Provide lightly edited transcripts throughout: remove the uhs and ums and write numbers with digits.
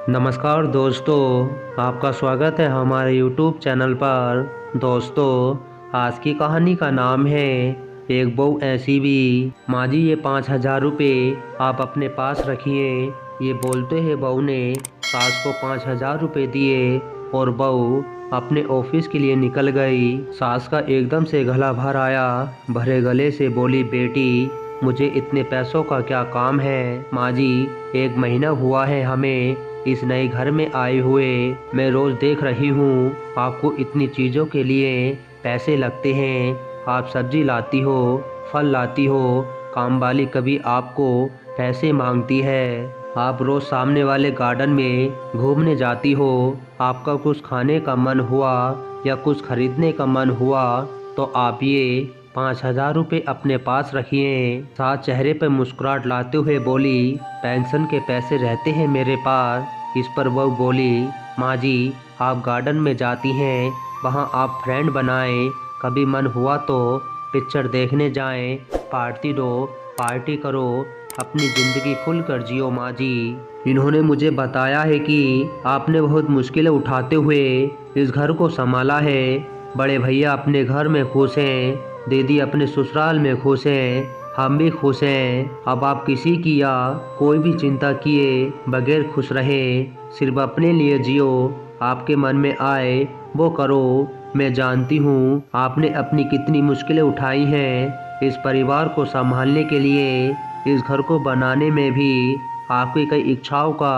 नमस्कार दोस्तों, आपका स्वागत है हमारे YouTube चैनल पर। दोस्तों, आज की कहानी का नाम है एक बहू ऐसी भी। माँ जी, ये 5,000 रुपये आप अपने पास रखिए। ये बोलते हैं बहू ने सास को 5,000 रुपये दिए और बहू अपने ऑफिस के लिए निकल गई। सास का एकदम से गला भर आया। भरे गले से बोली, बेटी मुझे इतने पैसों का क्या काम है। माँ जी, 1 महीना हुआ है हमें इस नए घर में आए हुए। मैं रोज देख रही हूँ आपको इतनी चीज़ों के लिए पैसे लगते हैं। आप सब्जी लाती हो, फल लाती हो, काम वाली कभी आपको पैसे मांगती है। आप रोज सामने वाले गार्डन में घूमने जाती हो। आपका कुछ खाने का मन हुआ या कुछ खरीदने का मन हुआ तो आप ये 5,000 रुपये अपने पास रखिए। साथ चेहरे पर मुस्कुराहट लाते हुए बोली, पेंशन के पैसे रहते हैं मेरे पास। इस पर वह बोली, माँ जी आप गार्डन में जाती हैं, वहाँ आप फ्रेंड बनाएं। कभी मन हुआ तो पिक्चर देखने जाएं, पार्टी दो, पार्टी करो, अपनी ज़िंदगी खुल कर जियो माँ जी। इन्होंने मुझे बताया है कि आपने बहुत मुश्किलें उठाते हुए इस घर को संभाला है। बड़े भैया अपने घर में खुश हैं, दीदी अपने ससुराल में खुश हैं, हम भी खुश हैं। अब आप किसी की या कोई भी चिंता किए बगैर खुश रहे, सिर्फ अपने लिए जियो। आपके मन में आए वो करो। मैं जानती हूँ आपने अपनी कितनी मुश्किलें उठाई हैं इस परिवार को संभालने के लिए। इस घर को बनाने में भी आपकी कई इच्छाओं का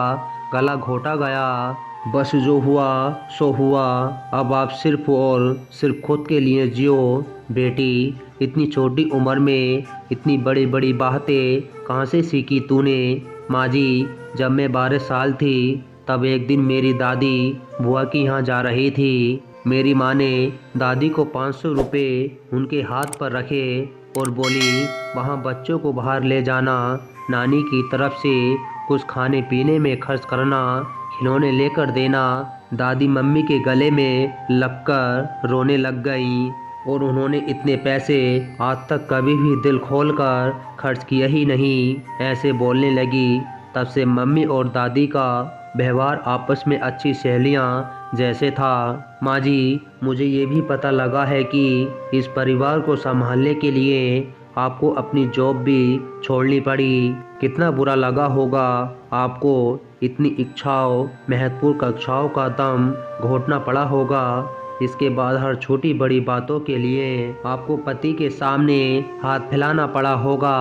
गला घोटा गया। बस जो हुआ सो हुआ। अब आप सिर्फ और सिर्फ खुद के लिए जियो। बेटी, इतनी छोटी उम्र में इतनी बड़ी बड़ी बातें कहाँ से सीखी तूने। माँ जी, जब मैं 12 साल थी तब एक दिन मेरी दादी बुआ के यहाँ जा रही थी। मेरी माँ ने दादी को 500 रुपये उनके हाथ पर रखे और बोली, वहाँ बच्चों को बाहर ले जाना, नानी की तरफ से कुछ खाने पीने में खर्च करना, खिलौने लेकर देना। दादी मम्मी के गले में लगकर रोने लग गईं और उन्होंने इतने पैसे आज तक कभी भी दिल खोलकर खर्च किया ही नहीं। ऐसे बोलने लगी। तब से मम्मी और दादी का व्यवहार आपस में अच्छी सहेलियां जैसे था। माँ जी, मुझे ये भी पता लगा है कि इस परिवार को संभालने के लिए आपको अपनी जॉब भी छोड़नी पड़ी। कितना बुरा लगा होगा आपको। इतनी इच्छाओं, महत्वपूर्ण कक्षाओं का दम घोटना पड़ा होगा। इसके बाद हर छोटी बड़ी बातों के लिए आपको पति के सामने हाथ फैलाना पड़ा होगा।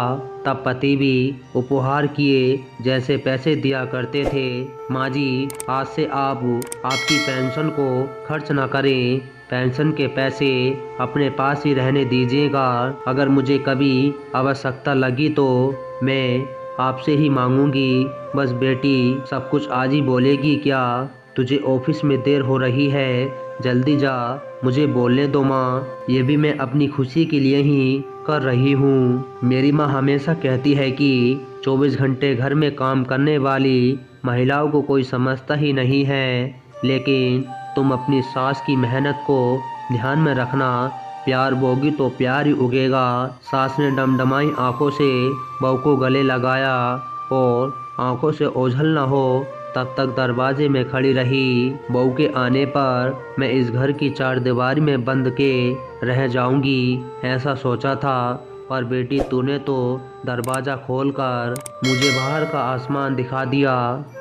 तब पति भी उपहार किए जैसे पैसे दिया करते थे। माँ जी, आज से आप आपकी पेंशन को खर्च ना करें। पेंशन के पैसे अपने पास ही रहने दीजिएगा। अगर मुझे कभी आवश्यकता लगी तो मैं आपसे ही मांगूंगी। बस बेटी, सब कुछ आज ही बोलेगी क्या? तुझे ऑफिस में देर हो रही है, जल्दी जा, मुझे बोलने दो माँ। ये भी मैं अपनी खुशी के लिए ही कर रही हूँ। मेरी माँ हमेशा कहती है कि 24 घंटे घर में काम करने वाली महिलाओं को कोई समझता ही नहीं है। लेकिन तुम अपनी सास की मेहनत को ध्यान में रखना। प्यार बोगी तो प्यार ही उगेगा। सास ने डमडमाई आंखों से बहू को गले लगाया और आंखों से ओझल न हो तब तक दरवाजे में खड़ी रही। बहू के आने पर मैं इस घर की चारदीवारी में बंद के रह जाऊंगी, ऐसा सोचा था। पर बेटी, तूने तो दरवाज़ा खोलकर मुझे बाहर का आसमान दिखा दिया।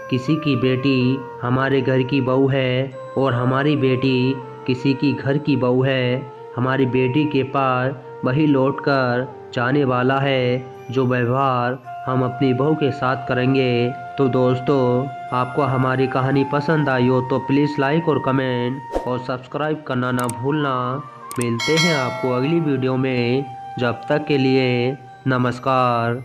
किसी की बेटी हमारे घर की बहू है और हमारी बेटी किसी की घर की बहू है। हमारी बेटी के पास वही लौट कर जाने वाला है जो व्यवहार हम अपनी बहू के साथ करेंगे। तो दोस्तों, आपको हमारी कहानी पसंद आई हो तो प्लीज़ लाइक और कमेंट और सब्सक्राइब करना ना भूलना। मिलते हैं आपको अगली वीडियो में। जब तक के लिए नमस्कार।